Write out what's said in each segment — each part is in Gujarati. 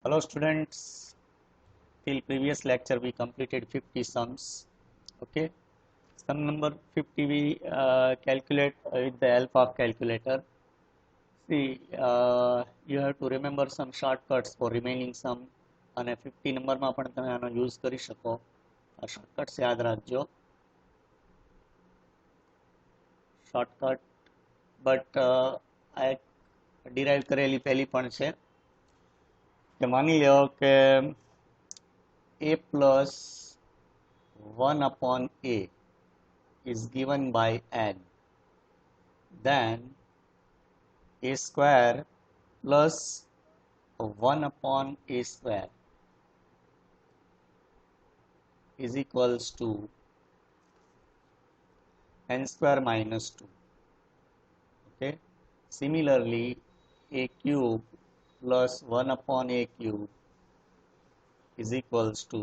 Hello students, till previous lecture we completed 50 sums. Okay, sum number 50 we calculate with the help of calculator. See, you have to remember some shortcuts for remaining sum અને 50 નંબરમાં પણ તમે આનો યુઝ કરી શકો. આ શોર્ટકટ્સ યાદ રાખજો. શોર્ટકટ બટ આ એક ડિરાઈવ કરેલી પહેલી પણ છે કે માની લો કે a plus 1 upon a is given by n, then a square plus 1 upon a square is equals to n square minus 2. Okay. Similarly, a cube plus 1 upon a cube is equals to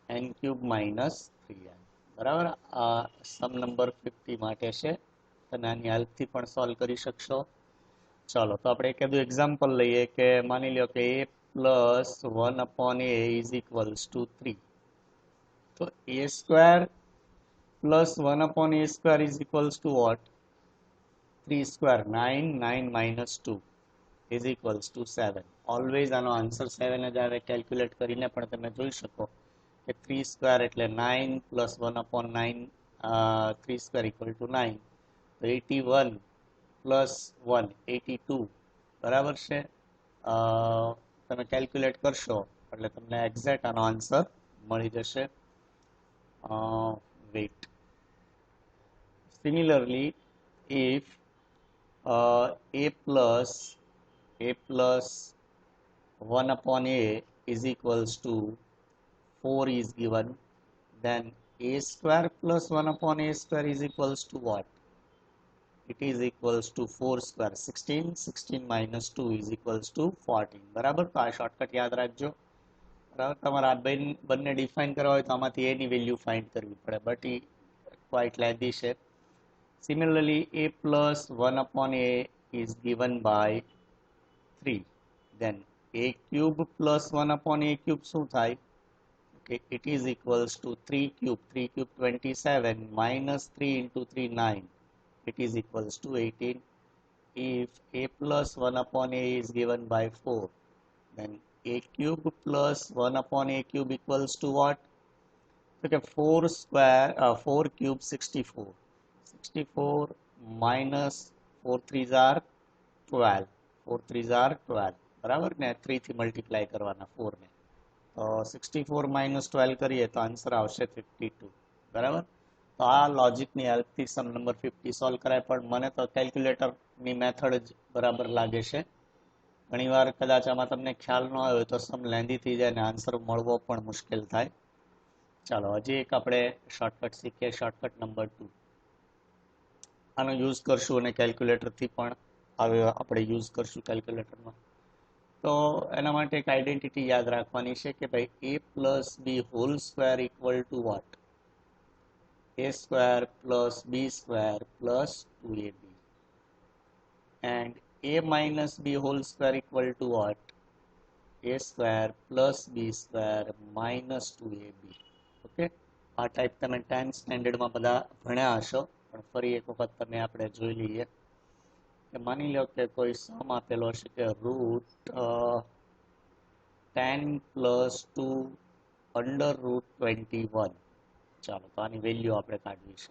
n cube minus 3n. બરાબર. આ સમ નંબર 50 માટે છે. તમે આની હેલ્પથી પણ સોલ્વ કરી શકશો. ચાલો તો આપણે કીધું એક્ઝામ્પલ લઈએ કે માની લો કે a plus 1 upon a is equals to 3. તો a square plus 1 upon a square is equals to what? 3 square 9, 9 minus 2 is equals to 7. Always આનો આન્સર 7 જ આવે. કેલ્ક્યુલેટ કરીને પણ તમે જોઈ શકો કે 3 સ્ક્વેર એટલે 9 plus 1 upon 9, 3 square equal to 9. તો 81 પ્લસ 1 82 બરાબર છે. તમે કેલ્ક્યુલેટ કરશો એટલે તમને એક્ઝેક્ટ આનો આન્સર મળી જશે. wait. Similarly, if a plus 1 upon a is equals to 4 is given, then a square plus 1 upon a square is equals to what? It is equals to 4 square 16. 16 minus 2 is equals to 14. બરાબર. તો આ શોર્ટકટ યાદ રાખજો. બરાબર. તમારે આ બંને ડિફાઇન કરવા હોય તો આમાંથી a ની વેલ્યુ ફાઇન્ડ કરવી પડે, બટ એ ક્વાઇટ લેન્ધી છે. Similarly, a plus 1 upon a is given by 3. Then a cube plus 1 upon a cube શું થાય? Okay, it is equals to 3 cube. 3 cube 27 minus 3 into 3 9. It is equals to 18. If a plus 1 upon a is given by 4, then a cube plus 1 upon a cube equals to what? Okay, 4 cube 64. 64 minus 4 3s are 12. 4 3s are 12. બરાબર ને? 3 થી મલ્ટીપ્લાય કરવાના 4 ને. તો 64 minus 12 કરીએ તો આન્સર આવશે 52. બરાબર. તો આ લોજિકની હેલ્પથી સમ નંબર 50 સોલ્વ કરાય, પણ મને તો કેલ્ક્યુલેટરની મેથડ જ બરાબર લાગે છે. ઘણીવાર કદાચ આમાં તમને ખ્યાલ ન આવ્યો તો સમ લેન્ધી થઈ જાય અને આન્સર મળવો પણ મુશ્કેલ થાય. ચાલો હજી એક આપણે શોર્ટકટ શીખીએ. Shortcut number 2. આનો યુઝ કરશું અને કેલ્ક્યુલેટરથી પણ હવે આપણે યુઝ કરશું કેલ્ક્યુલેટરમાં. તો એના માટે એક આઈડેન્ટિટી યાદ રાખવાની છે કે ભાઈ a plus b whole square equal to what? a square plus b square plus 2ab and a minus b whole square equal to what? a square plus b square minus 2ab. Okay, આ ટાઈપ તમે 10th સ્ટેન્ડર્ડમાં બધા ભણ્યા હશો, પણ ફરી એક વખત તમે આપણે જોઈ લઈએ કે માની લો કે કોઈ સમ આપેલો છે કે રૂટ 10 પ્લસ 2 અંડર રૂટ 21. ચાલો તો આની વેલ્યુ આપણે કાઢવી છે.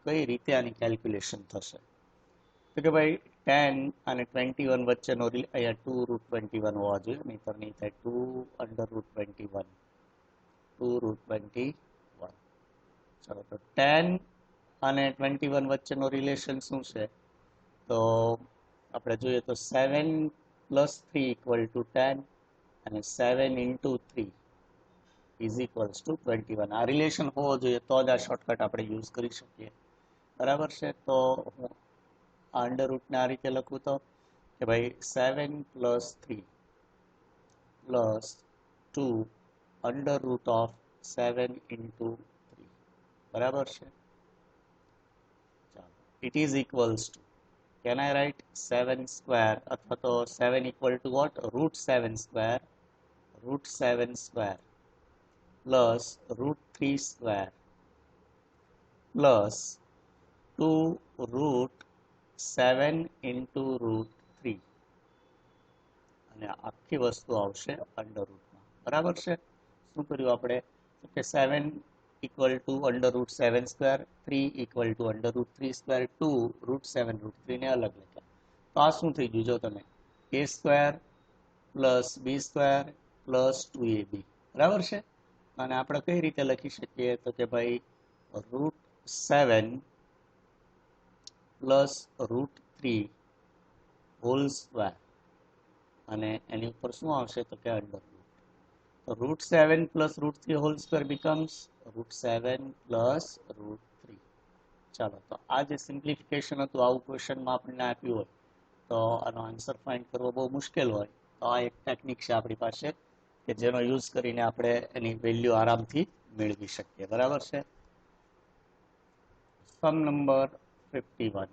કઈ રીતે આની કેલ્ક્યુલેશન થશે? તો કે ભાઈ 10 અને 21 વચ્ચેનો અહીંયા 2 રૂટ 21 હોવા જોઈએ, નહીંતર નહીં થાય. 2 અંડર રૂટ 21, 2 રૂટ 21. ચાલો તો 10 અને 21 વચ્ચેનો રિલેશન શું છે? તો આપણે જોઈએ તો 7 પ્લસ 3 ઇક્વલ ટુ 10 અને 7 ઇન્ટુ 3 ઇઝ ઇક્વલ્સ ટુ 21. આ રિલેશન હોવો જોઈએ તો જ આ શોર્ટકટ આપણે યુઝ કરી શકીએ. બરાબર છે. તો હું અંડર રૂટને આ રીતે લખું તો કે ભાઈ 7 plus 3 plus 2 under root of 7 into 3. બરાબર છે. ચાલો, it is equals two can I write 7 square અથવા તો 7 equal to what? Root 7 square plus root 3 square plus 2 root 7 into root 3 અને આખી વસ્તુ આવશે અંડર રૂટમાં. બરાબર છે. શું કર્યું આપણે? તો કે 7 equal to under root 7 square, 3 equal to under root 3 square, 2 root 7 root 3 ને અલગ લખ્યા. તો આ શું થઈ ગયું જો તમે? a square plus b square plus 2ab. બરાબર છે. અને આપણે કઈ રીતે લખી શકીએ? તો કે ભાઈ root 7 plus root 3 whole square અને એની ઉપર શું આવશે? તો કે અંડર રૂટ. તો root 7 plus root 3 whole square becomes root 7 plus root 3. ચાલો, તો આ જે સિમ્પ્લિફિકેશન હતું, આવું ક્વેશ્ચનમાં આપણને આપ્યું હોય તો આનો આન્સર ફાઇન્ડ કરવો બહુ મુશ્કેલ હોય, તો આ એક ટેકનિક છે આપણી પાસે કે જેનો યુઝ કરીને આપણે એની વેલ્યુ આરામથી મેળવી શકીએ. બરાબર છે. Sum number 51.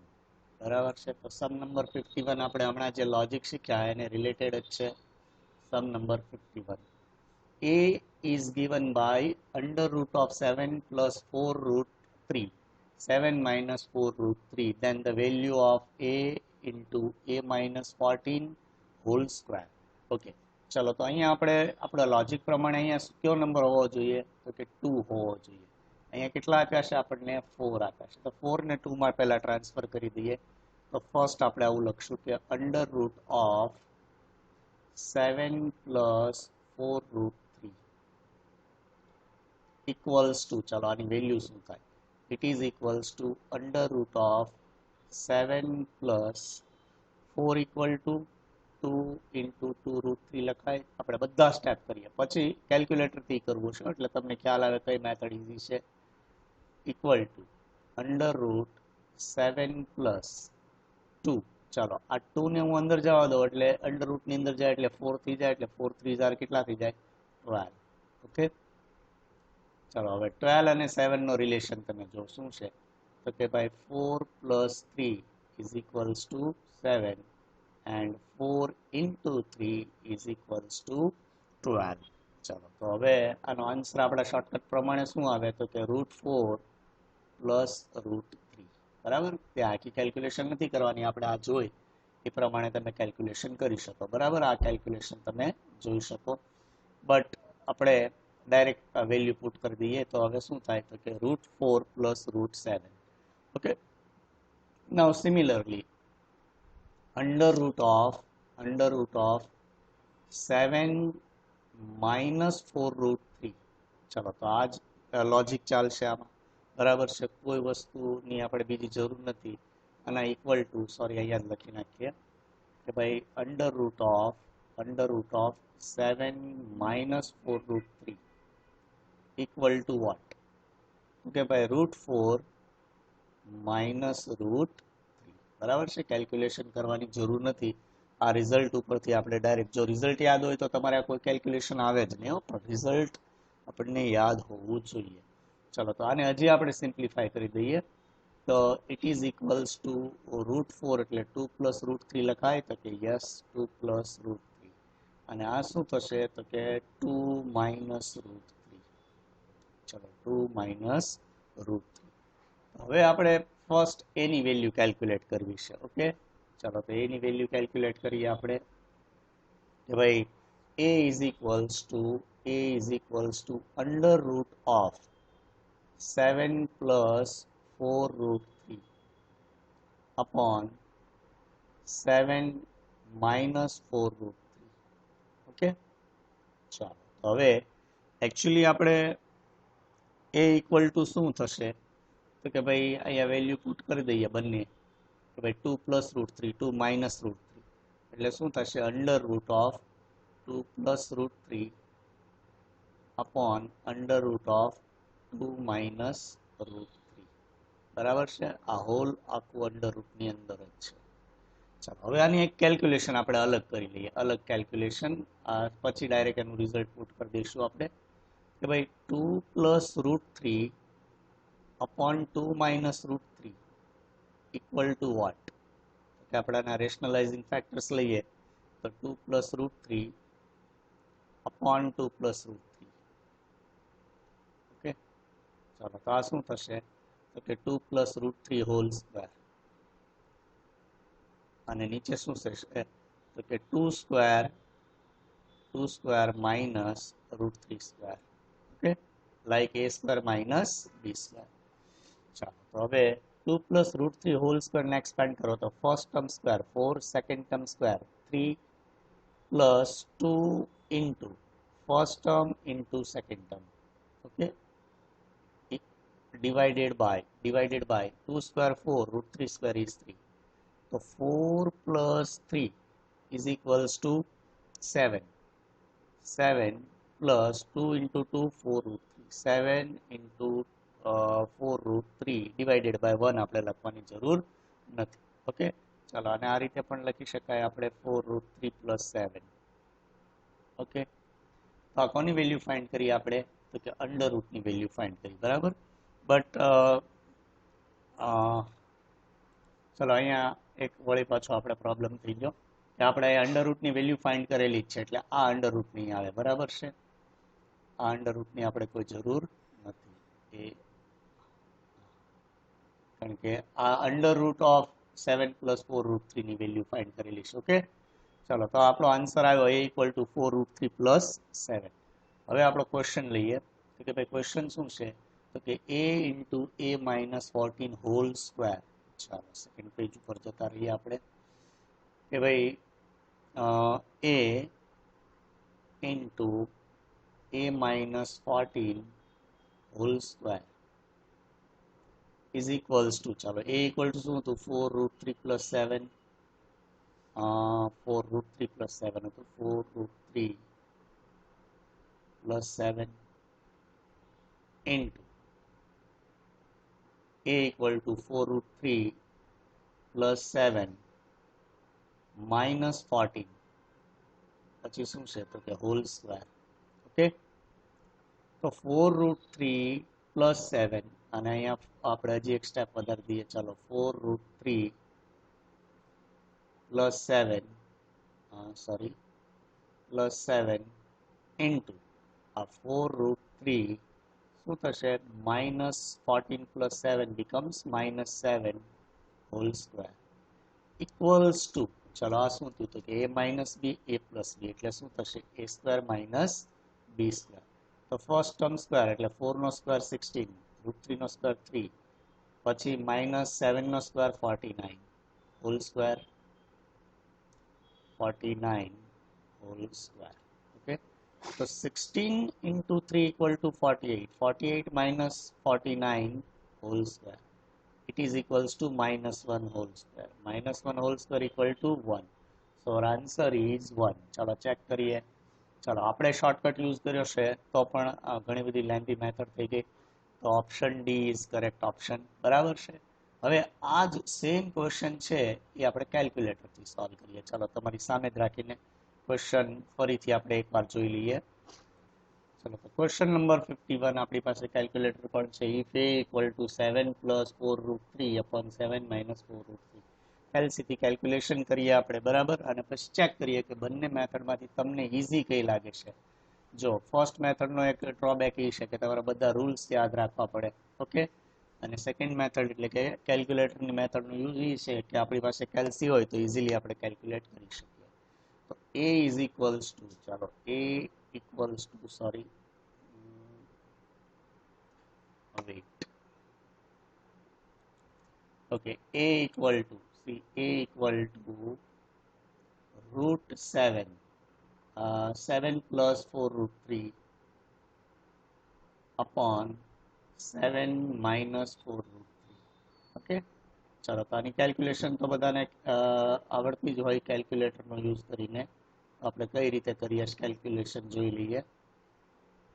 બરાબર છે. તો સમ નંબર 51 આપણે હમણાં જે લોજિક શીખ્યા એને રિલેટેડ જ છે. Sum number 51. a is given by under root of 7 plus 4 root 3, 7 minus 4 root 3, then the value of a into a minus 14 whole square. Okay, ચલો તો અહીંયા આપણે આપણા લોજિક પ્રમાણે અહીંયા કયો નંબર હોવો જોઈએ? તો કે 2 હોવો જોઈએ. અહીંયા કેટલા આપ્યા છે આપણને? 4 આપ્યા છે. તો 4 ને 2 માં પહેલા ટ્રાન્સફર કરી દઈએ. તો ફર્સ્ટ આપણે આવું લખશું કે under root of 7 plus 4 root 3 equals to, ચાલો આની વેલ્યુ શું થાય? It is equals to under root of 7 plus 4 equal to 2 into 2 root 3 લખાય. આપણે બધા સ્ટેપ કરીએ પછી કેલ્ક્યુલેટરથી કરવું છે એટલે તમને ખ્યાલ આવે કઈ મેથડ ઈઝી છે. Equal to under route 7 plus 2. ચાલો આ 2 ને હું અંદર જવા દઉં એટલે અંડર રૂટ ની અંદર જાય એટલે 4 થઈ જાય, એટલે 4 3 जार કેટલા થઈ જાય? 12. ઓકે, ચાલો હવે 12 અને 7 નો રિલેશન તમે જો શું છે? તો કે ભાઈ 4 plus 3 is equals to 7 and 4 into 3 is equals to 12. ચાલો તો હવે આનો આન્સર આપણા શોર્ટકટ પ્રમાણે શું આવે? તો કે √4 plus √3. બરાબર. તે આખી કેલ્ક્યુલેશન નથી કરવાની, આપણે આ જોઈ એ પ્રમાણે તમે કેલ્ક્યુલેશન કરી શકો. બરાબર, આ કેલ્ક્યુલેશન તમે જોઈ શકો. બટ આપણે ડાયરેક્ટ વેલ્યુ પુટ કરી દઈએ તો હવે શું થાય? તો કે √4 plus √7. Okay, now similarly under root of 7 minus 4 √3. ચાલો તો આ જ લોજિક ચાલશે આમાં. બરાબર છે. કોઈ વસ્તુની આપણે બીજી જરૂર નથી. આના ઇક્વલ ટુ, સોરી અહીંયા જ લખી નાખીએ કે ભાઈ under root of 7 minus 4 √3 equal to what? કે ભાઈ √4 minus √3. બરાબર છે. કેલ્ક્યુલેશન કરવાની જરૂર નથી. આ રિઝલ્ટ ઉપરથી આપણે ડાયરેક્ટ, જો રિઝલ્ટ યાદ હોય તો તમારે કોઈ કેલ્ક્યુલેશન આવે જ નહીં, પણ રિઝલ્ટ આપણને યાદ હોવું જોઈએ. ચલો તો આને હજી આપણે સિમ્પ્લિફાય કરી દઈએ. તો ઇટ ઇઝ ઇક્વલ્સ ટુ √4 એટલે 2 plus √3 લખાય. તો કે યસ, 2 plus √3. અને આ શું થશે? તો કે 2 minus √3. ચલો 2 minus √3. હવે આપણે ફર્સ્ટ એની વેલ્યુ કેલ્ક્યુલેટ કરવી છે. ઓકે, ચાલો તો એની વેલ્યુ કેલ્ક્યુલેટ કરીએ આપણે કે ભાઈ a is equals to under root of 7 plus 4 √3 upon 7 minus 4 √3. Okay, ચાલો હવે એકચ્યુઅલી આપણે a ઇક્વલ ટુ શું થશે? તો કે ભાઈ અહીંયા વેલ્યુ પુટ કરી દઈએ બંને કે ભાઈ 2 plus √3, 2 minus √3 એટલે શું થશે? Under root of 2 plus √3 upon under root of 2 minus √3. બરાબર છે. આ હોલ આખું અંડર રૂટની અંદર જ છે. ચાલો હવે આની એક કેલ્ક્યુલેશન આપણે અલગ કરી લઈએ. અલગ કેલ્ક્યુલેશન પછી ડાયરેક્ટ એનું રિઝલ્ટ પુટ કરી દઈશું આપણે કે ભાઈ 2 plus √3 upon 2 minus √3 equal to what? કે આપણાના રેશનલાઇઝિંગ ફેક્ટર્સ લઈએ તો 2 plus route 3 upon 2 plus route 3. Okay, ચાલો તો આ શું થશે તો કે 2 પ્લસ રૂટ 3 હોલ સ્ક્વેર, અને નીચે શું થશે તો કે 2 square minus route 3 square. Okay, like a square minus b square. ચાલો તો હવે 2 પ્લસ રૂટ 3 હોલ સ્ક્વેર ને એક્સપેન્ડ કરો તો first term square 4, second term square 3 plus 2 into first term into second term. Okay, divided by 2 square 4 root 3 square is 3. So 4 plus 3 is equals to 7. 7 plus 2 into 2 4 root 3. 7 into 4 root 3 divided by 1 આપણે લખવાની જરૂર નથી. ઓકે, ચાલો આને આ રીતે પણ લખી શકાય આપણે 4 root 3 plus 7. ઓકે, તો આ કોની વેલ્યુ ફાઇન્ડ કરી આપણે તો કે અંડર રૂટની વેલ્યુ ફાઇન્ડ કરી, બરાબર. બટ ચલો અહીંયા એક વળી પાછો આપણે પ્રોબ્લેમ થઈ ગયો કે આપણે અંડર રૂટની વેલ્યુ ફાઇન્ડ કરેલી જ છે, એટલે આ અંડર રૂટ નહીં આવે, બરાબર છે. આ અંડર રૂટની આપણે કોઈ જરૂર નથી, કારણ કે આ under root of 7 plus 4 root 3 ની વેલ્યુ ફાઇન્ડ કરેલી છે. ઓકે, ચલો તો આપણો આન્સર આવ્યો a equal to 4 root 3 plus 7. હવે આપણો ક્વેશ્ચન લઈએ તો કે ભાઈ ક્વેશ્ચન શું છે તો કે a into a minus 14 whole square. ચાલો સેકન્ડ પેજ ઉપર જતા રહીએ આપણે કે ભાઈ a into a minus 14 whole square is equals two, ચાલો a ઇક્વલ ટુ શું હતું 4 રૂટ 3 પ્લસ 7, 4 રૂટ 3 પ્લસ 7 હતું, 4 root 3 plus 7 into a equal to 4 root 3 plus 7 minus 14, પછી શું છે તો કે હોલ સ્ક્વેર. ઓકે, તો 4 root 3 plus 7 અને અહીંયા આપણે હજી એક સ્ટેપ વધારી દઈએ, ચાલો 4 root 3 plus 7 plus 7 into આ 4 root 3 શું થશે minus 14 plus 7 becomes minus 7 whole square equals to, ચલો આ શું થયું તો કે a minus b a plus b એટલે શું થશે a square minus b square. તો ફર્સ્ટ ટર્મ સ્ક્વેર એટલે 4 નો સ્ક્વેર 16, રૂટ 3 નો સ્ક્વેર 3, પછી માઇનસ 7 નો square 49 whole square 49 whole square. Okay, so 16 into 3 equal to 48. 48 minus 49 whole square. It is equals to minus 1 whole square. Minus 1 whole square equal to 1. So our answer is 1. ચલો ચેક કરીએ. ચલો આપણે શોર્ટકટ યુઝ કર્યો છે તો પણ ઘણી બધી લેન્થી મેથડ થઈ ગઈ, તો option D is correct option, બરાબર છે. હવે આ જ સેમ ક્વેશ્ચન છે એ આપણે કેલ્ક્યુલેટરથી સોલ્વ કરીએ. ચલો તમારી સામે જ રાખીને ક્વેશ્ચન ફરીથી આપણે એકવાર જોઈ લઈએ. ચલો તો ક્વેશ્ચન નંબર 51 આપણી પાસે કેલ્ક્યુલેટર પણ છે. If a equal to 7 plus 4 root 3 upon 7 minus 4 root 3. એલસીથી કેલ્ક્યુલેશન કરીએ આપણે, બરાબર, અને પછી ચેક કરીએ કે બંને મેથડમાંથી તમને ઇઝી કઈ લાગે છે. જો ફર્સ્ટ મેથડનો એક ડ્રોબેક એ છે કે તમારે બધા રૂલ્સ યાદ રાખવા પડે. ઓકે, અને સેકન્ડ મેથડ એટલે કે કેલ્ક્યુલેટરની મેથડનો યુઝ એ છે કે આપણી પાસે કેલ્સી હોય તો ઇઝીલી આપણે કેલ્ક્યુલેટ કરી શકીએ. તો a ઇઝ ઇક્વલ્સ ટુ, ચાલો a equals to, sorry, wait, okay, a equal to, see, a equal to root 7, 7 plus 4 root 3 upon 7 minus 4 root 3. okay, ચાલો તો આની કેલ્ક્યુલેશન તો બધાને આવડતી જ હોય કેલ્ક્યુલેટરનો યુઝ કરીને. આપણે કઈ રીતે કરીએ કેલ્ક્યુલેશન જોઈ લઈએ,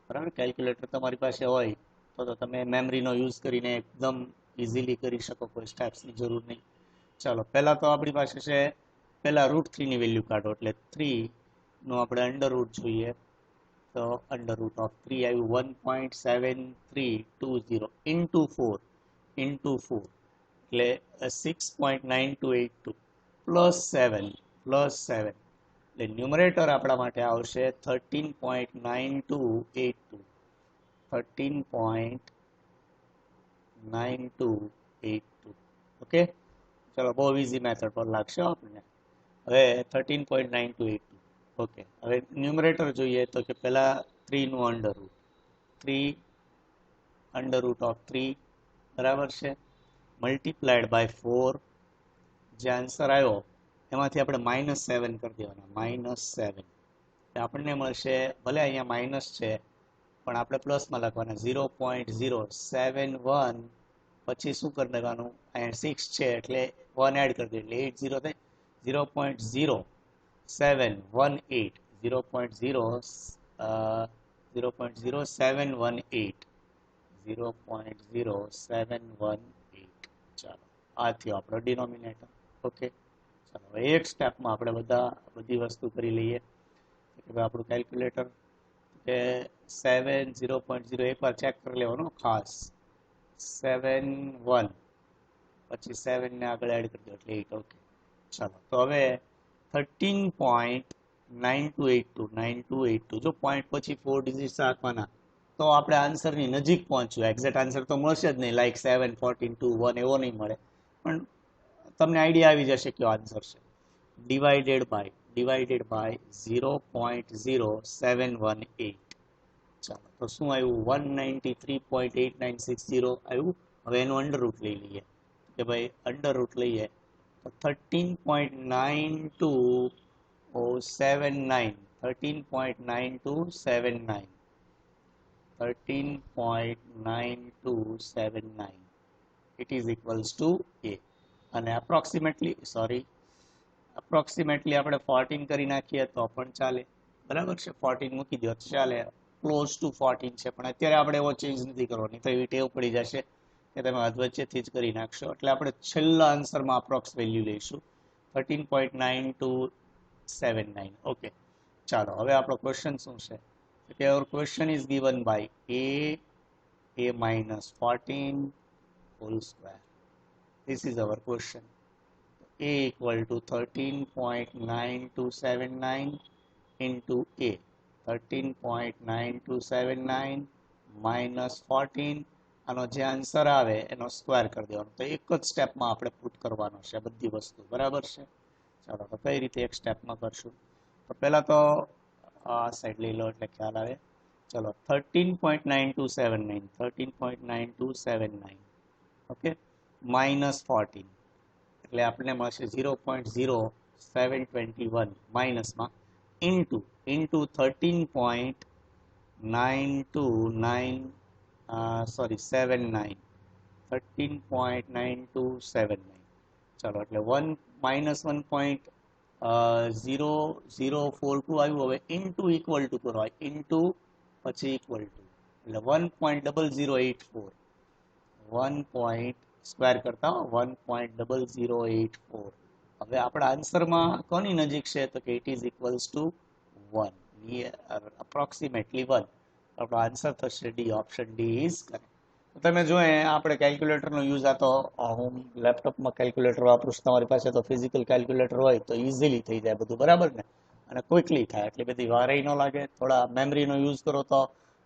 બરાબર. કેલ્ક્યુલેટર તમારી પાસે હોય તો તમે મેમરીનો યુઝ કરીને એકદમ ઇઝીલી કરી શકો, કોઈ સ્ટેપ્સની જરૂર નહીં. ચાલો પહેલાં તો આપણી પાસે છે, પહેલાં રૂટ 3ની વેલ્યુ કાઢો એટલે 3નો આપણે અંડર રૂટ જોઈએ, તો અંડર રૂટ ઓફ 3 આવ્યું 1.7320 ઇન્ટુ 4 એટલે 6.9282. +7 એટલે ન્યુમરેટર આપણા માટે આવશે 13.9282 13.9282 ઓકે. ચલો બહુ ઇઝી મેથડ પર લાગશે આપણને. હવે 13.9282 ઓકે. હવે ન્યુમરેટર જોઈએ તો કે પહેલા 3 નું under route 3 under root of 3 બરાબર છે, મલ્ટીપ્લાઈડ બાય 4. જે આન્સર આવ્યો એમાંથી આપણે -7 કરી દેવાના, -7. આપણને મળશે, ભલે અહીંયા માઇનસ છે પણ આપણે પ્લસમાં લખવાના 0.071. પછી શું કરી દેવાનું, અહીંયા 6 છે એટલે 1 એડ કરી દે એટલે 80 થાય. 0.0718 0.0718. ચાલો આ થયો આપણો ડિનોમિનેટર. ઓકે. ચાલો હવે એક સ્ટેપમાં આપણે બધી વસ્તુ કરી લઈએ. આપણું કેલ્ક્યુલેટર કે 7 0.0 એકવાર ચેક કરી લેવાનું ખાસ. 7 1 પછી 7 ને આગળ એડ કરી દો એટલે 8. ઓકે. ચાલો તો હવે 13.9282 જો પોઈન્ટ પછી 4 ડિજિટ્સ રાખવાના તો આપણે આન્સરની નજીક પહોંચ્યું. એક્ઝેક્ટ આન્સર તો મળશે જ નહીં, લાઈક 7 14 2 1 એવો નહીં મળે, પણ તમને આઈડિયા આવી જશે કયો આન્સર છે. Divided by 0.0718. ચાલો તો શું આવ્યું, 193.8960 આવ્યું. હવે એનું અંડર રૂટ લઈ લઈએ કે ભાઈ અંડર રૂટ લઈએ તો 13.9279 13.9279 it is equals to a. અને અપ્રોક્સિમેટલી આપણે 14 કરી નાખીએ તો પણ ચાલે, બરાબર છે. 14 મૂકી દો ચાલે, ક્લોઝ ટુ 14 છે, પણ અત્યારે આપણે એવો ચેન્જ નથી કરવાની, તો એવી ટેવ પડી જશે કે તમે અધવચ્ચેથી જ કરી નાખશો. એટલે આપણે છેલ્લા આન્સરમાં અપ્રોક્સ વેલ્યુ લઈશું 13.9279. ઓકે. ચાલો હવે આપણો ક્વેશ્ચન શું છે કે our question is given by a minus 14 whole square. This is our question. A equal to 13.9279 into a 13.9279 minus 14. આનો જે આન્સર આવે એનો સ્ક્વેર કરી દેવાનો. તો એક જ સ્ટેપમાં આપણે પુટ કરવાનો છે બધી વસ્તુ, બરાબર છે. ચાલો તો કઈ રીતે એક સ્ટેપમાં કરશું, તો પહેલા તો આ સાઈડ લઈ લો એટલે ખ્યાલ આવે. ચલો 13.9279 ઓકે માઇનસ 14 એટલે આપણને મળશે 0.0721 માઇનસમાં ઇન્ટુ 13.9279. ચાલો એટલે 1 minus 1.0042 આવ્યું. હવે ઇન્ટુ ઇક્વલ ટુ કરો, ઇન્ટુ પછી ઇક્વલ ટુ એટલે 1.0084. 1 સ્ક્વેર કરતા 1.0084. હવે આપણા આન્સરમાં કોની નજીક છે તો કે it is equals two 1, approximately 1. આપણો આન્સર થશે D, option D is correct. તમે જો આપણે કેલ્ક્યુલેટરનો યુઝ આ તો હું લેપટોપમાં કેલ્ક્યુલેટર વાપરું છું, તમારી પાસે તો ફિઝિકલ કેલ્ક્યુલેટર હોય તો ઇઝીલી થઈ જાય બધું, બરાબર ને, અને ક્વિકલી થાય, એટલે બધી વારેય ન લાગે. થોડા મેમરીનો યુઝ કરો તો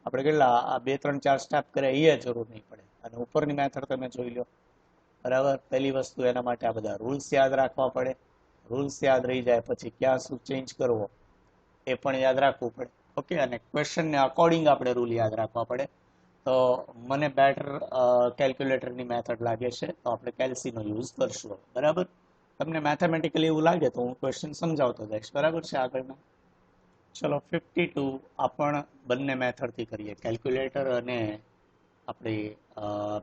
આપણે કેટલા આ 2 3 4 સ્ટેપ કરે એ જરૂર નહીં પડે. અને ઉપરની મેથડ તમે જોઈ લો, બરાબર. પહેલી વસ્તુ એના માટે આ બધા રૂલ્સ યાદ રાખવા પડે. રૂલ્સ યાદ રહી જાય પછી ક્યાં શું ચેન્જ કરવો એ પણ યાદ રાખવું પડે. ઓકે. અને ક્વેશ્ચનને અકોર્ડિંગ આપણે રૂલ યાદ રાખવા પડે. તો મને બેટર કેલ્ક્યુલેટરની મેથડ લાગે છે, તો આપણે કેલ્સીનો યુઝ કરશું, બરાબર. તમને મેથેમેટિકલી એવું લાગે તો હું ક્વેશ્ચન સમજાવતો જઈશ, બરાબર છે આગળના. ચલો 52 આપણ બંને મેથડથી કરીએ, કેલ્ક્યુલેટર અને આપણી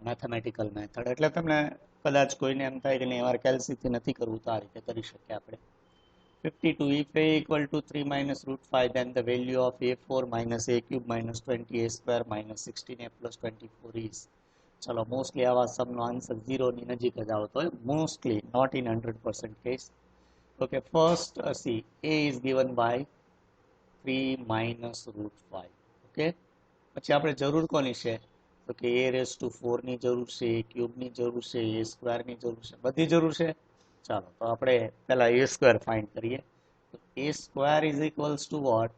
મેથેમેટિકલ મેથડ. એટલે તમને કદાચ કોઈને એમ થાય કે નહીં અમારે કેલ્સીથી નથી કરવું તો આ રીતે કરી શકીએ આપણે. 52 if a equal to 3 minus root 5 then the value of a4 minus a cube minus 20 a square minus 16a plus 24 is. ચલો મોસ્ટલી આવા સમનો આન્સર 0 ની નજીક જ આવતો હોય, mostly, not in 100% case. Okay. First see a is given by 3 minus root 5. Okay. પછી આપણે જરૂર કોની છે તો કે a raised to 4 ની જરૂર છે, a cube ની જરૂર છે, a square ની જરૂર છે, બધી જરૂર છે. ચાલો તો આપણે પહેલા a સ્ક્વેર ફાઇન્ડ કરીએ. તો a square is equals to what?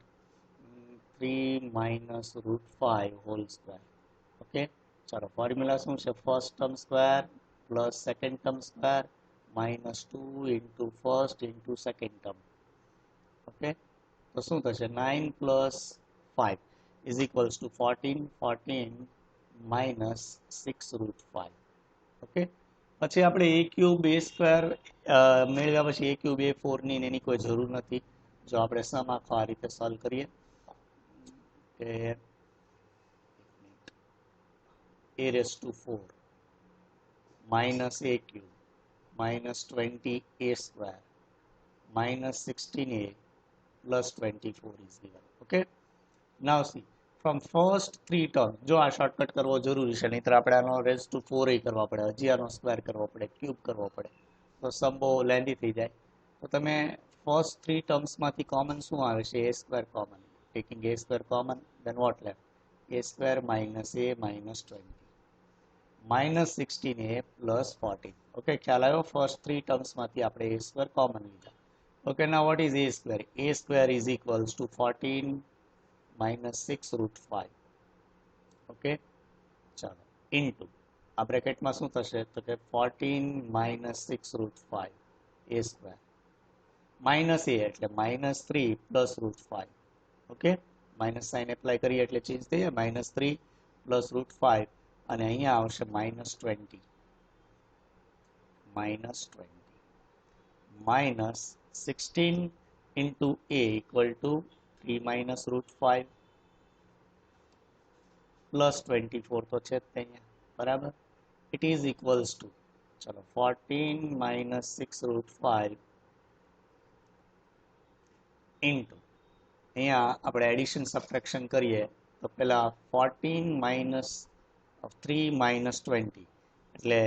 3 minus root 5 whole square. Okay, ચાલો ફોર્મ્યુલા શું છે? First term square plus second term square minus 2 into first into second term. Okay, તો શું થશે? 9 plus 5 is equals to 14. 14 minus 6 root 5. Okay, પછી આપણે a ક્યુબ a સ્ક્વેર મેળવ્યા પછી a ક્યુબ a4 ની એની કોઈ જરૂર નથી. જો આપણે સમ આખો આ રીતે સોલ્વ કરીએ કે a raise to 4 minus a cube minus 20 a square minus 16a plus 24 is given. Okay, now see from first three terms, જો આ શોર્ટકટ કરવો જરૂરી છે, નહીતર આપણે આનો રેઝ ટુ 4 કરવા પડે, હજી આનો સ્ક્વેર કરવો પડે, ક્યુબ કરવો પડે, તો સમ બહુ લેન્ધી થઈ જાય. તો તમે ફર્સ્ટ થ્રી ટર્મ્સમાંથી કોમન શું આવે છે? a square common. Taking a square common, then what left? a square minus a minus 20 minus 16a plus 14. Okay, ખ્યાલ આવ્યો? ફર્સ્ટ થ્રી ટર્મ્સમાંથી આપણે a સ્ક્વેર કોમન લીધા. Okay, now what is a square? A square is equals to 14 minus 6 root 5. Okay, ચાલો ઇન્ટુ આ બ્રેકેટમાં શું થશે? તો કે 14 minus 6 root 5 a square minus a એટલે minus 3 plus root 5. Okay, minus sign apply કરીએ એટલે ચેન્જ થઈ જાય. minus 3 plus root 5 અને અહીંયા આવશે minus 20 minus 16 into a equal to 3 minus root 5 plus 24 તો છે જ અહીંયા, બરાબર. It is equals to, ચલો 14 minus 6 root 5 into અહીંયા આપણે એડિશન સબટ્રેક્શન કરીએ તો પેલા 14 minus 3 minus 20 એટલે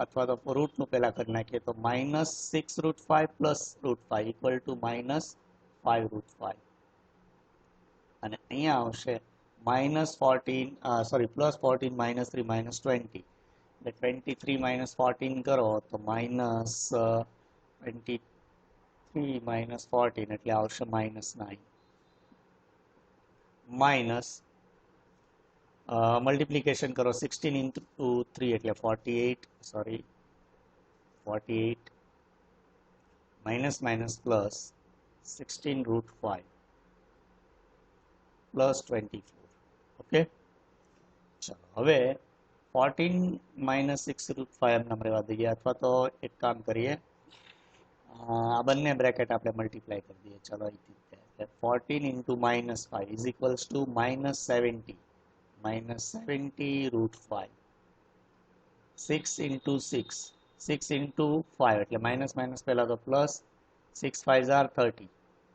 અથવા તો રૂટનું પહેલા કરી નાખીએ તો minus 6 root 5 plus root 5 equal to minus 5 root 5 અને અહીંયા આવશે minus 14 sorry plus 14 minus 3 minus 20 એટલે 23 minus 14 કરો તો minus 23 minus 14 એટલે આવશે minus 9 minus મલ્ટિપ્લિકેશન કરો 16 into 3 એટલે 48 sorry 48 minus minus plus 16 root 5 plus 24. Okay, ચલો હવે 14 minus 6 root 5 એમ નામ રહેવા દઈએ, અથવા તો એક કામ કરીએ, આ બંને બ્રેકેટ આપણે મલ્ટીપ્લાય કરી દઈએ. ચલો અહીંથી 14 into minus 5 is equals to minus 70 root 5. 6 into 6 6 into 5 એટલે માઇનસ માઇનસ પહેલા તો પ્લસ 6 5 are 30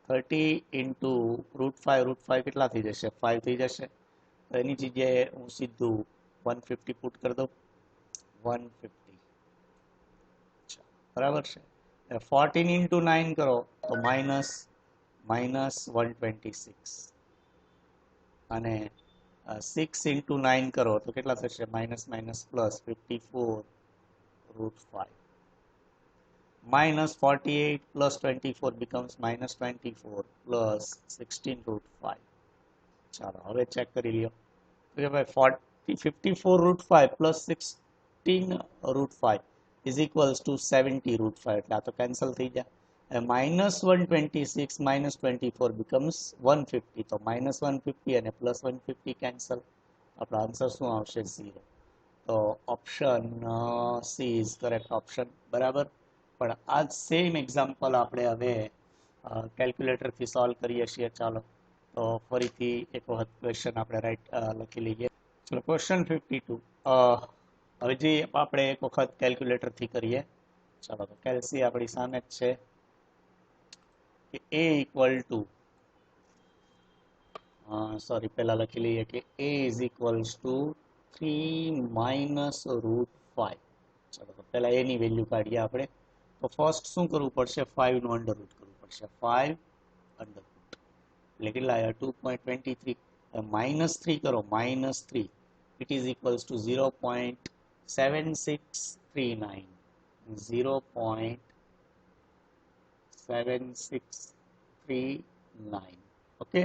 30 into root 5 કેટલા થઈ જશે? 5 થઈ જશે. તો એની જગ્યાએ હું સીધું 150 પુટ કરી દઉં. 150 બરાબર છે. 14 into 9 કરો તો minus 126 અને 6 into 9 કરો તો કેટલા થશે? minus minus plus 54 root 5 minus 48 plus 24 becomes minus 24 plus 16 root 5. ચાલો હવે ચેક કરી લ્યો કે ભાઈ 54 root 5 plus 16 root 5 is equals to 70 root 5 એટલે આ તો કેન્સલ થઈ જાય. minus 126 minus 24 becomes 150 તો minus 150 અને plus 150 કેન્સલ, આપણો આન્સર શું આવશે? 0. તો option she is correct option, બરાબર. પણ આ સેમ એક્ઝામ્પલ આપણે હવે કેલ્ક્યુલેટરથી સોલ્વ કરીએ છીએ. ચાલો તો ફરીથી એક વખત ક્વેશ્ચન આપણે રાઈટ લખી લઈએ. ચલો ક્વેશ્ચન 52 હવે જે આપણે એક વખત કેલ્ક્યુલેટરથી કરીએ. ચાલો તો કેલ્સી આપણી સામે જ છે કે a ઇક્વલ ટુ સોરી પહેલા લખી લઈએ કે a is equals two 3 minus root 5. ચાલો તો પહેલા એની વેલ્યુ કાઢીએ આપણે. તો ફર્સ્ટ શું કરવું પડશે? 5 નું અંડર રૂટ કરવું પડશે. 5 અંડર રૂટ એટલે કેટલા આવ્યા? 2.23. માઇનસ 3 કરો, minus 3 it is equals two 0.7639. 0.7639. Okay,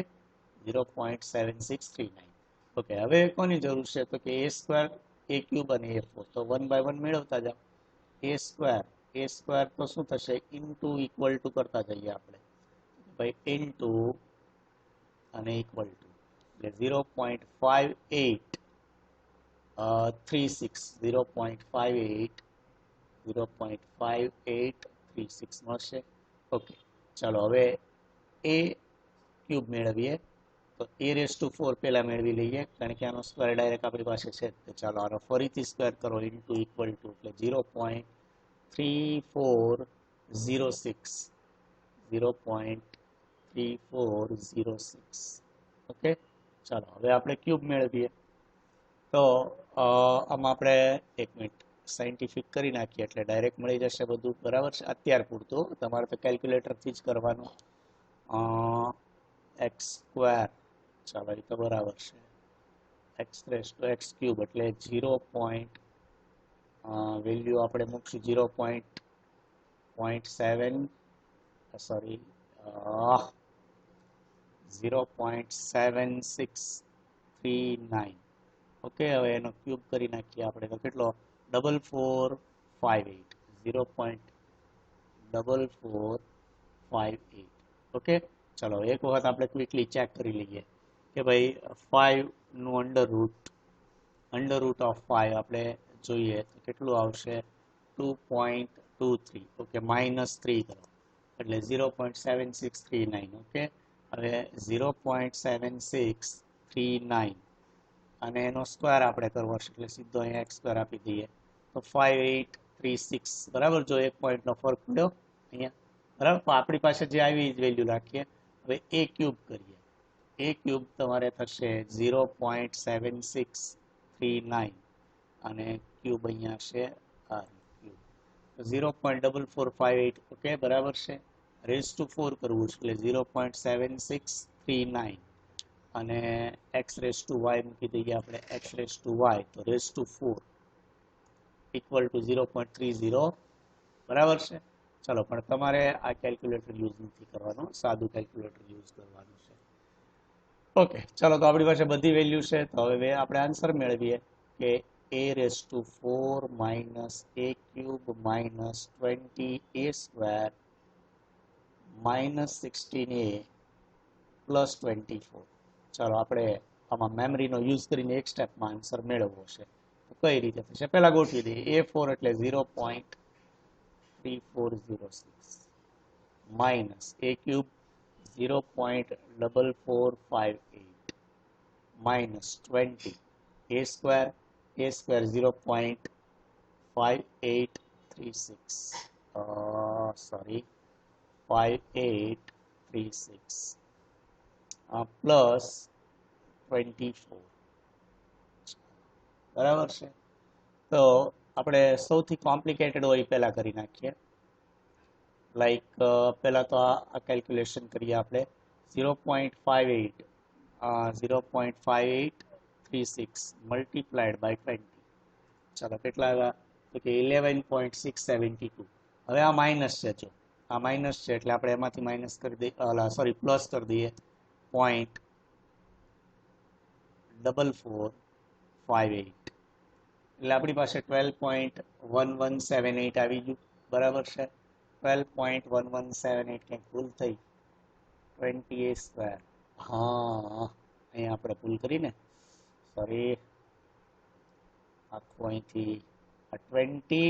0.7639. Okay, હવે કોની જરૂર છે તો કે a સ્ક્વેર, a ક્યુબ અને a4. તો 1 બાય 1 મેળવતા જાઓ. a સ્ક્વેર તો શું થશે, ઇન્ટુ ઇક્વલ ટુ કરતા જઈએ આપણે ભાઈ, ઇન્ટુ અને ઇક્વલ ટુ, એટલે 0.5836 0.5836 મળશે. ઓકે, ચાલો હવે a ક્યુબ મેળવીએ. તો a રેસ ટુ 4 પહેલા મેળવી લઈએ, કારણ કે આનો સ્ક્વેર ડાયરેક્ટ આપણી પાસે છે. તો ચાલો આનો ફરીથી સ્ક્વેર કરો, ઇન્ટુ ઇક્વલ ટુ, એટલે 0.3406 0.3406. ઓકે, ચાલો હવે આપણે ક્યુબ મેળવીએ. તો આમાં આપણે એક મિનિટ સાયન્ટિફિક કરી નાખીએ એટલે ડાયરેક્ટ મળી જશે બધું, બરાબર છે. અત્યાર પૂરતું તમારે તો કેલ્ક્યુલેટરથી જ કરવાનું. એક્સ સ્ક્વેર, ચાલો એ તો બરાબર છે, x raise to x cube એટલે 0. વેલ્યુ આપણે મૂકશું 0.7, સોરી 0.7639. ઓકે, હવે એનો ક્યુબ કરી નાખીએ આપણે. તો કેટલો, 4458, 0.4458. ઓકે, ચલો એક વખત આપણે ક્વિકલી ચેક કરી લઈએ કે ભાઈ 5 નું અંડર રૂટ ઓફ 5 આપણે જોઈએ તો કેટલું આવશે, 2.23. ઓકે, -3 કરો એટલે 0.7639. ઓકે, હવે 0.7639 અને એનો સ્ક્વેર આપણે કરવો છે, એટલે સીધો અહીંયા એક્સ સ્ક્વેર આપી દઈએ તો 5836. બરાબર, જો એક પોઈન્ટનો ફરક પડ્યો અહીંયા, બરાબર. તો આપણી પાસે જે આવી વેલ્યુ રાખીએ. હવે એ ક્યુબ કરીએ. એ ક્યુબ તમારે થશે 0.7639 અને ક્યુબ અહીંયા છે આર ક્યુબ, 0.4458. ઓકે, બરાબર છે. રેઝ ટુ 4 કરવું છે એટલે 0.7639 અને એક્સ રેઝ ટુ વાય મૂકી દઈએ આપણે, એક્સ રેઝ ટુ વાય તો રેઝ ટુ 4 ઇક્વલ ટુ 0.30. બરાબર છે. ચલો, પણ તમારે આ કેલ્ક્યુલેટર યુઝ નથી કરવાનું, સાદું કેલ્ક્યુલેટર યુઝ કરવાનું છે. ઓકે, ચલો, તો આપણી પાસે બધી વેલ્યુ છે. તો હવે આપણે આન્સર મેળવીએ કે a raise to 4 minus a cube minus 20a square minus 16a plus 24. ચાલો આપણે આમાં મેમરીનો યુઝ કરીને એક સ્ટેપમાં આન્સર મેળવવો છે. તો કઈ રીતે થશે, પહેલા ગોઠવી દઈએ. a4 એટલે 0.3406 minus a cube 0.4458 minus 20 a square 0.5836 sorry 5836 plus 24. બરાબર છે. તો આપણે સૌથી કોમ્પ્લિકેટેડ હોય પહેલા કરી નાખીએ. લાઈક પહેલા તો આ કેલ્ક્યુલેશન કરીએ આપણે. 0.5836 મલ્ટીપ્લાઈડ બાય 20. ચાલો, કેટલા આવ્યા તો કે 11.672. હવે આ માઇનસ છે, જો આ માઇનસ છે એટલે આપણે એમાંથી માઇનસ કરી દઈએ, સોરી પ્લસ કરી દઈએ 0.4458 એટલે આપણી પાસે 12.1178 આવી ગયું. બરાબર છે. 12.1178 કંઈક ભૂલ થઈ, 20a સ્ક્વેર. હા, અહીંયા આપણે ભૂલ કરીને, સોરી, આખું અહીંથી 20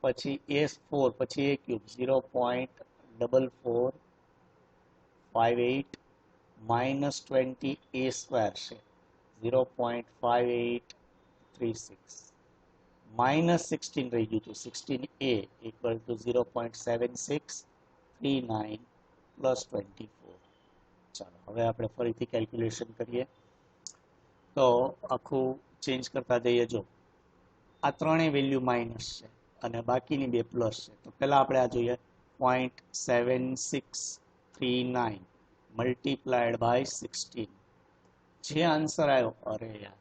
પછી a4 પછી a cube 0.4458 minus 20 a square છે 0.5836 માઇનસ 16 રહી ગયું હતું 16a ઇક્વલ ટુ 0.7639 પ્લસ 24. ચાલો, હવે આપણે ફરીથી કેલ્ક્યુલેશન કરીએ. તો આખું ચેન્જ કરતા જઈએ. જો આ ત્રણેય વેલ્યુ માઇનસ છે અને બાકીની બે પ્લસ છે. તો પહેલાં આપણે આ જોઈએ 0.7639 મલ્ટીપ્લાઈડ બાય 16. જે આન્સર આવ્યો, અરે યાર,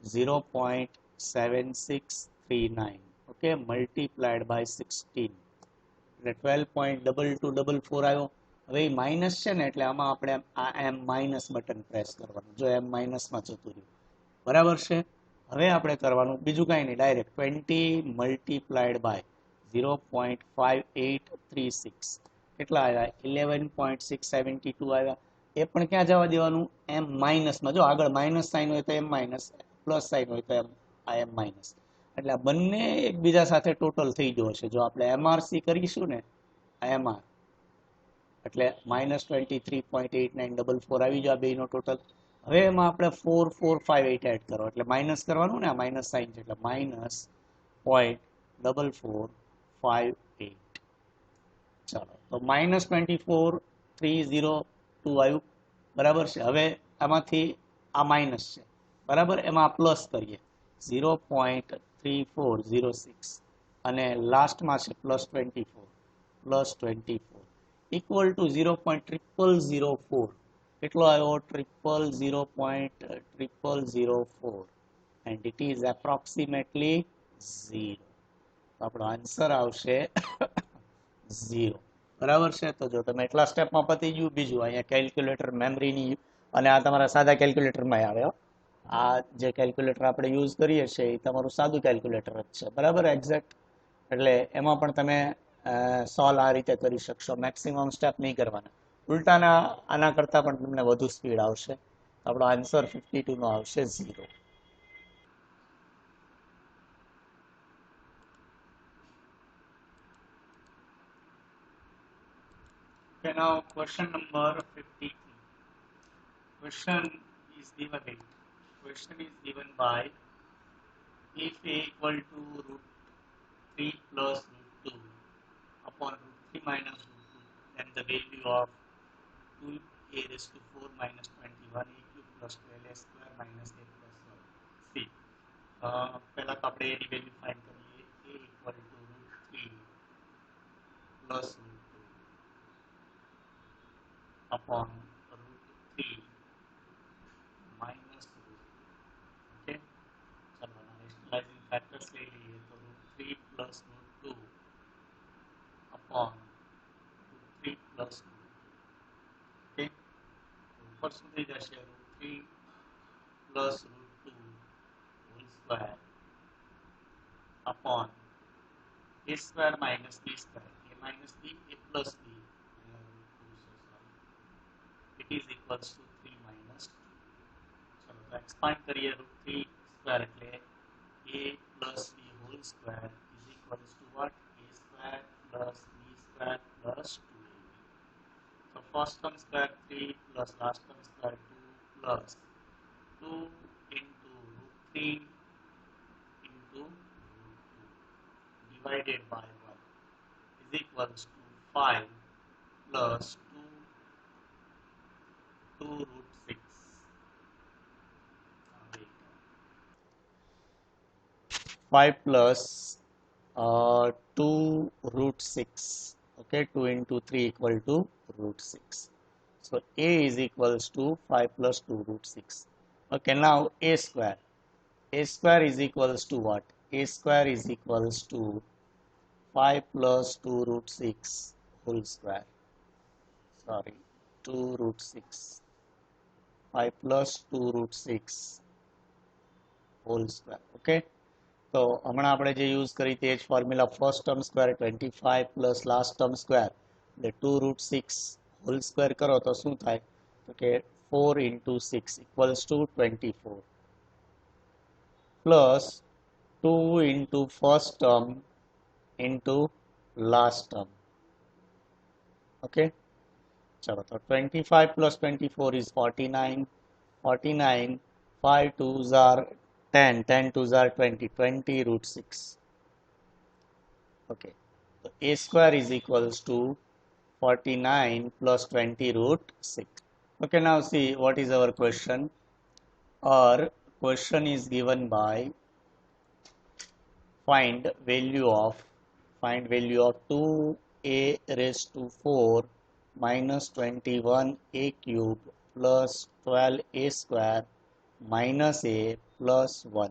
0.7639 ઓકે, મલ્ટીપ્લાઈડ બાય 16 એટલે 12.2244 આવ્યો. હવે એ માઇનસ છે ને એટલે આમાં આપણે આ એમ માઇનસ બટન પ્રેસ કરવાનું, જો એમ માઇનસમાં જતું રહ્યું, બરાબર છે. હવે આપણે કરવાનું બીજું કાંઈ નહીં, ડાયરેક્ટ 20 મલ્ટીપ્લાઈડ બાય 0.5836 કેટલા આવ્યા? 11.672 આવ્યા. એ પણ ક્યાં જવા દેવાનું? એમ માઇનસમાં. જો આગળ માઇનસ સાઇન હોય તો એમ માઇનસ, પ્લસ સાઇન હોય તો એમ માઇનસ, એટલે આ બંને એકબીજા સાથે ટોટલ થઈ ગયો છે. જો આપણે એમઆરસી કરીશું ને, એમઆર એટલે -23.8944 આવી જાય બેનો ટોટલ. હવે એમાં આપણે 4458 એડ કરો એટલે માઇનસ કરવાનું ને, આ માઇનસ સાઇન છે એટલે -0.4458. ચાલો, તો -24,302 આવ્યું, બરાબર છે. હવે આમાંથી આ માઇનસ છે, બરાબર, એમાં પ્લસ કરીએ 0.3406 અને લાસ્ટમાં છે +24 ઇક્વલ ટુ 0.0004. કેટલો આવ્યો? 0.0004 એન્ડ ઇટ ઇઝ એપ્રોક્સિમેટલી 0. તો આપણો આન્સર આવશે 0, બરાબર છે. તો જો તમે એટલા સ્ટેપમાં પતી ગયું. બીજું અહીંયા કેલ્ક્યુલેટર મેમરીની, અને આ તમારા સાદા કેલ્ક્યુલેટરમાં આવે. આ જે કેલ્ક્યુલેટર આપણે યુઝ કરીએ છીએ એ તમારું સાદું કેલ્ક્યુલેટર જ છે, બરાબર, એક્ઝેક્ટ. એટલે એમાં પણ તમે સોલ્વ આ રીતે કરી શકશો. મેક્સિમમ સ્ટેપ નહીં કરવાના, ઉલટાના આના કરતાં પણ તમને વધુ સ્પીડ આવશે. આપણો આન્સર 52 નો આવશે 0. Okay, now question number 53. Question is given. Question is given by if a equal to √3 plus √2 upon √3 minus √2, then the value of 2a raised to 4 minus 21 a cube plus 12a square minus a plus 1. See, પહેલા તો આપણે એની વેલ્યુ ફાઇન્ડ કરીએ. a equal to √3 plus √2 upon √3 minus √2. Okay, चलो rationalizing factors ले लिए तो √3 plus √2 upon √3 plus √2. Okay, ऊपर સુધી જશે √3 plus √2 whole square upon a square minus b square, a minus b, a plus b, it is equals to 3 minus 2. चलो तो एक्सपांड करिए √3 स्क्वायर એટલે a plus b whole square is equals to what? A square plus b square plus 2ab. So first term square 3 plus last term square 2 plus 2 into √3 into √2 divided by 1 is equals to 5 plus 2 √6. 5 plus 2 √6. Okay, 2 into 3 equal to √6. So a is equals to 5 plus 2 √6. Okay, now a square. A square is equals to what? A square is equals to 5 plus 2 √6 whole square. Sorry, 2 √6. 5 plus 2 √6 whole square. Okay. તો હમણાં આપણે જે યુઝ કરી તે જ formula. First term square 25 plus last term square એટલે 2 √6 હોલ સ્ક્વેર કરો તો શું થાય? તો કે 4 into 6 equals to 24 plus 2 into first term into last term. Okay, ચલો તો 25 plus 24 is 49. 49, 5 2s are 10, 10 2s are 20, 20 √6. Okay, so a square is equals to 49 plus 20 √6. Okay, now see what is our question. Our question is given by find value of 2a raised to 4 minus 21a cube plus 12a square minus a plus 1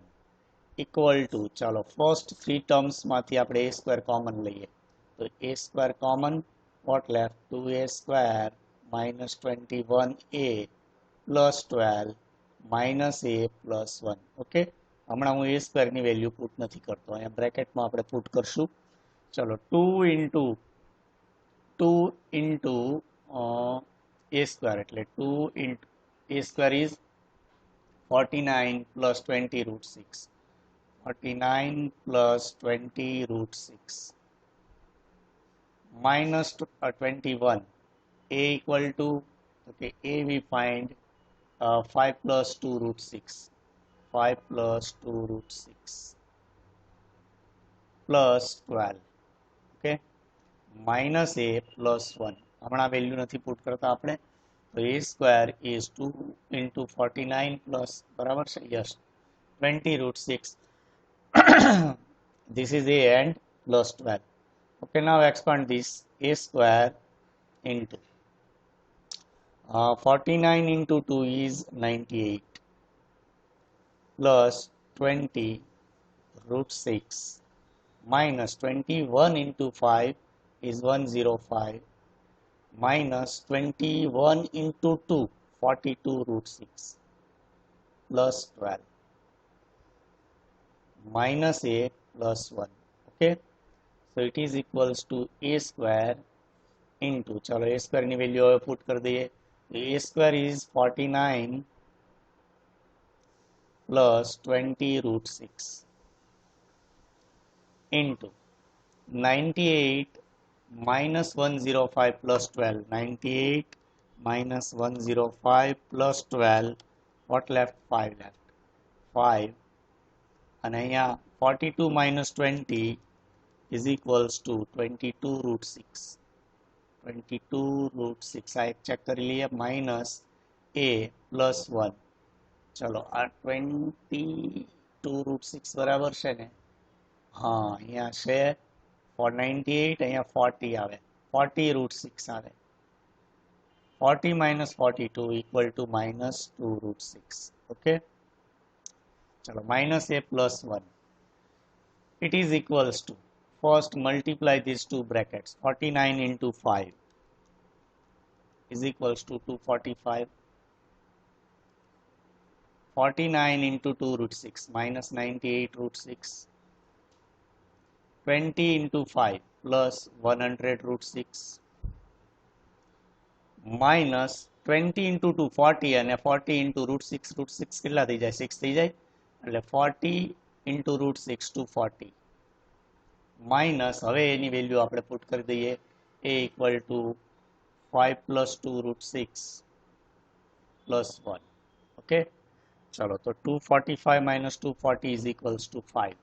equal to, ચાલો ફર્સ્ટ થ્રી ટર્મ્સમાંથી આપણે એ સ્ક્વેર કોમન લઈએ તો એ square common, what left 2a² minus 21a plus 12 minus a plus 1. Okay, હમણાં હું એ સ્ક્વેરની વેલ્યુ પુટ નથી કરતો, અહીંયા બ્રેકેટમાં આપણે પુટ કરશું. ચલો 2 into a square એટલે 2 into a square is 49 plus 20 root 6. 49 plus 20 root 6 minus 21. A equal to, okay, A we find 5 plus 2 root 6. 5 plus 2 root 6 plus 12. Okay, minus A plus 1. હમણાં વેલ્યુ નથી પુટ કરતા આપણે, તો A square is 2 into 49 plus, બરાબર છે? Yes, 20 root 6. This is A and plus 12. Okay, now expand this. A square into 49 into 2 is 98 plus 20 root 6 minus 21 into 5 is 105 minus 21 into 2, 42 root 6 plus 12 minus A plus 1. Okay, so it is equals to A square into, चलो A square ની વેલ્યુ હવે પુટ કરી દઈએ. A square is 49 plus 20 root 6 into 98 minus 105 plus 12. 98 minus 105 plus 12. What left? 5 left. 5. And here 42 minus 20 is equals to 22 root 6. 22 root 6. આ એક ચેક કરી લઈએ. Minus A plus 1. ચલો આ 22 રૂટ 6 બરાબર છે ને? હા, અહીંયા છે 498, અહીંયા 40 આવે, 40 રૂટ 6 આવે. 40 minus 42 equal to minus 2 root 6. Okay, चलो minus A plus 1. It is equals to, first multiply these two brackets. 49 into 5 is equals to 245. 49 into 2 root 6 minus 98 root 6. 20 into 5 plus 100 root 6 minus 20 into 2 40 અને 40 into root 6 કેટલા થઈ જાય? 6 થઈ જાય, એટલે 40 into root 6 240 minus, હવે એની વેલ્યુ આપણે પુટ કરી દઈએ. A equal to 5 plus 2 root 6 plus 1. Okay, ચલો તો 245 minus 240 is equals to 5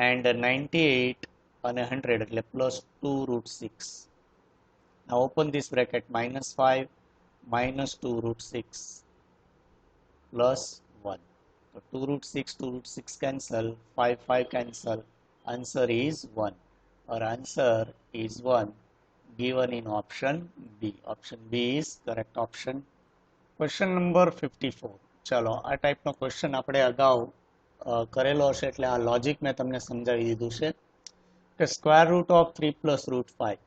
and 98 અને 100 એટલે plus 2 root 6. Now open this bracket, minus 5 minus 2 root 6 plus 1. So 2 root 6, 2 root 6 cancel, 5 cancel. Answer is 1. Our answer is 1 given in option B. Option B is correct option. Question number 54. ચલો આ ટાઈપનો ક્વેશ્ચન આપણે અગાઉ કરેલો હશે, એટલે આ લોજિક મેં તમને સમજાવી દીધું છે કે square root of 3 plus route 5.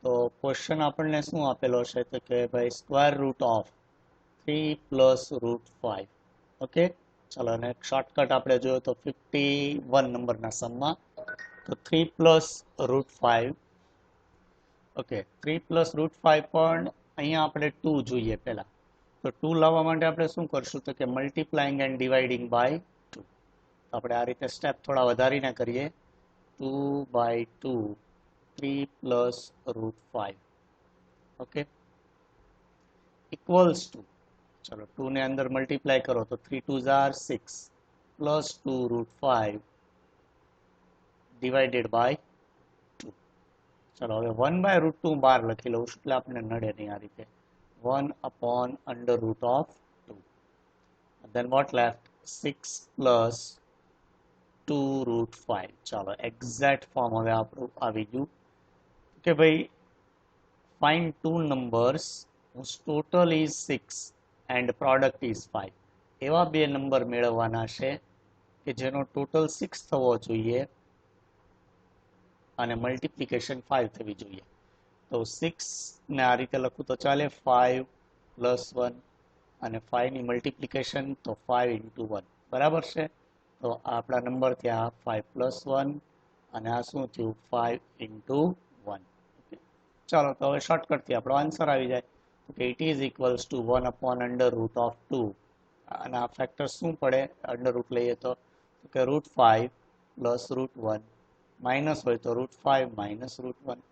તો ક્વેશ્ચન આપણને શું આપેલો છે તો કે ભાઈ square root of 3 plus route 5. Okay, ચલો અને શોર્ટકટ આપણે જોયો તો 51 નંબરના સમમાં તો 3 plus route 5. Okay, 3 plus route 5 પણ અહીંયા આપણે 2 જોઈએ પહેલા. તો 2 લાવવા માટે આપણે શું કરશું તો કે મલ્ટીપ્લાઇંગ એન્ડ ડિવાઇડિંગ બાય 2. આપણે આ રીતે સ્ટેપ થોડા વધારીને કરીએ. 2 by 2, 3 plus root 5. Okay, equals to, ચલો 2 ને અંદર મલ્ટીપ્લાય કરો તો 3 2s are 6 plus 2 root 5 divided by 2. ચલો હવે 1 by root 2 બહાર લખી લઉં છું એટલે આપણે નડે નહીં આ રીતે. 1 upon under root of 2. And then what left? 6 plus 2 root 5. ચાલો એક્ઝેક્ટ ફોર્મ હવે આપણું આવી ગયું કે ભાઈ find two numbers whose total is 6 and product is 5. એવા બે નંબર મેળવવાના છે કે જેનો ટોટલ 6 થવો જોઈએ અને મલ્ટિપ્લિકેશન 5 થવી જોઈએ. તો 6 ને આ રીતે લખું તો ચાલે, 5 પ્લસ 1 અને 5 ની મલ્ટિપ્લિકેશન તો 5 ઇન્ટુ 1 બરાબર છે. તો આપણા નંબર ત્યાં 5 પ્લસ 1 અને આ શું થયું 5 ઇન્ટુ 1. ચાલો તો હવે શોર્ટકટથી આપણો આન્સર આવી જાય કે it is equals two 1 upon under root of 2 અને આ ફેક્ટર શું પડે અંડર રૂટ લઈએ તો કે રૂટ 5 પ્લસ રૂટ 1 માઇનસ હોય તો root 5 minus root 1.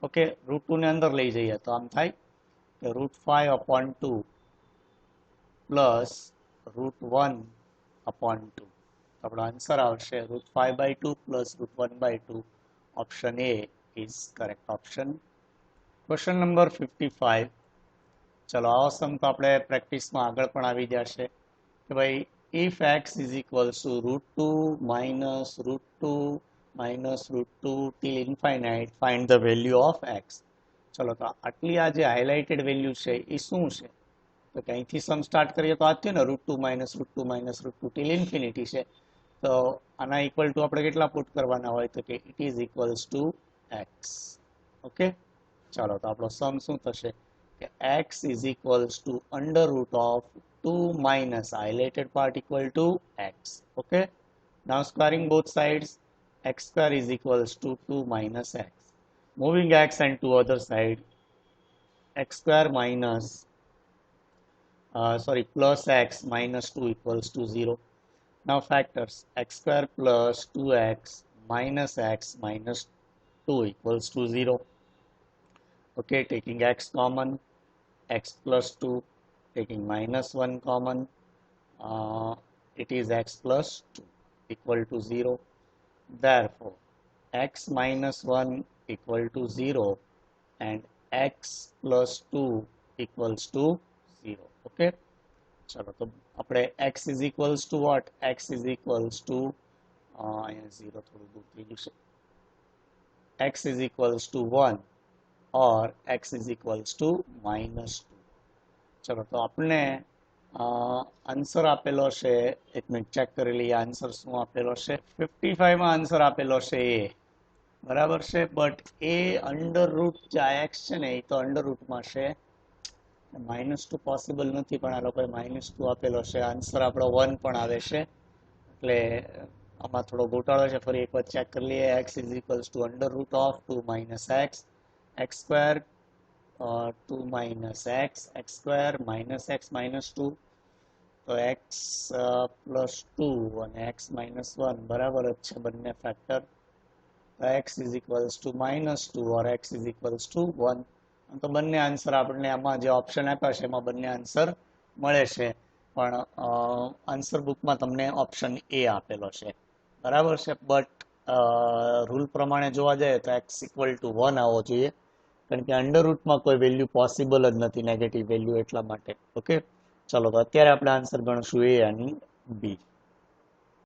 Okay, root 2 ને અંદર લઈ જઈએ તો આમ થાય કે root 5 upon 2 plus root 1 upon 2. આપણો આન્સર આવશે root 5 by 2 plus root 1 by 2. Option A is correct option. Question number 55. ચલો આવો સમ તો આપણે પ્રેક્ટિસમાં આગળ પણ આવી જશે કે ભાઈ if x is equals to root 2 minus root 2 minus root 2 till infinite find the value of x. ચલો તો આટલી આ જે હાઇલાઇટેડ વેલ્યુ છે એ શું છે તો કે અહીંથી સમ સ્ટાર્ટ કરીએ તો આ થયું ને root 2 minus root 2 minus root 2 till infinity છે. તો આના ઇક્વલ ટુ આપણે કેટલા પુટ કરવાના હોય તો કે it is equals two x. Okay, ચાલો તો આપણો સમ શું થશે કે x is equals to under root of 2 minus highlighted part equal to x. Okay, now squaring both sides, x square is equals to 2 minus x. Moving x and to other side, x square minus plus x minus 2 equals to 0. Now factors, x square plus 2x minus x minus 2 equals to 0. Okay, taking x common, x plus 2, taking minus 1 common, it is x plus 2 equal to 0. Therefore, x minus 1 equal to 0 and x plus 2 equals to 0. Okay, chalo to આપણે x is equals to what? X is equals to 0 થોડું દૂર થઈ ગયું છે. X is equals to 1 or x is equals to minus 2. ચલો તો આપણે આન્સર આપેલો છે, એક મિનિટ ચેક કરી લઈએ આન્સર શું આપેલો છે. 55 માં આન્સર આપેલો છે એ બરાબર છે, બટ એ અંડર રૂટ જે એક્સ છે ને એ તો અંડર રૂટમાં છે, -2 પોસિબલ નથી પણ આ લોકોએ -2 આપેલો છે. આન્સર આપણો 1 પણ આવે છે, એટલે આમાં થોડો ગોટાળો છે. ફરી એક વાર ચેક કરી લઈએ. X is equals two under root of 2 minus x, x square 2 minus x, x square minus x minus 2. તો x plus 2 અને x minus 1 બરાબર જ છે બંને ફેક્ટર. તો x is equals to -2 or x is equals to 1. તો બંને આન્સર આપણને આમાં જે ઓપ્શન આપ્યા છે એમાં બંને આન્સર મળે છે, પણ આન્સર બુકમાં તમને ઓપ્શન એ આપેલો છે બરાબર છે. બટ રૂલ પ્રમાણે જોવા જાય તો x ઇક્વલ ટુ 1 આવવો જોઈએ, કારણ કે અંડર રૂટમાં કોઈ વેલ્યુ પોસિબલ જ નથી, નેગેટિવ વેલ્યુ, એટલા માટે. ઓકે, ચલો તો અત્યારે આપણે આન્સર ગણશું એ અને બી.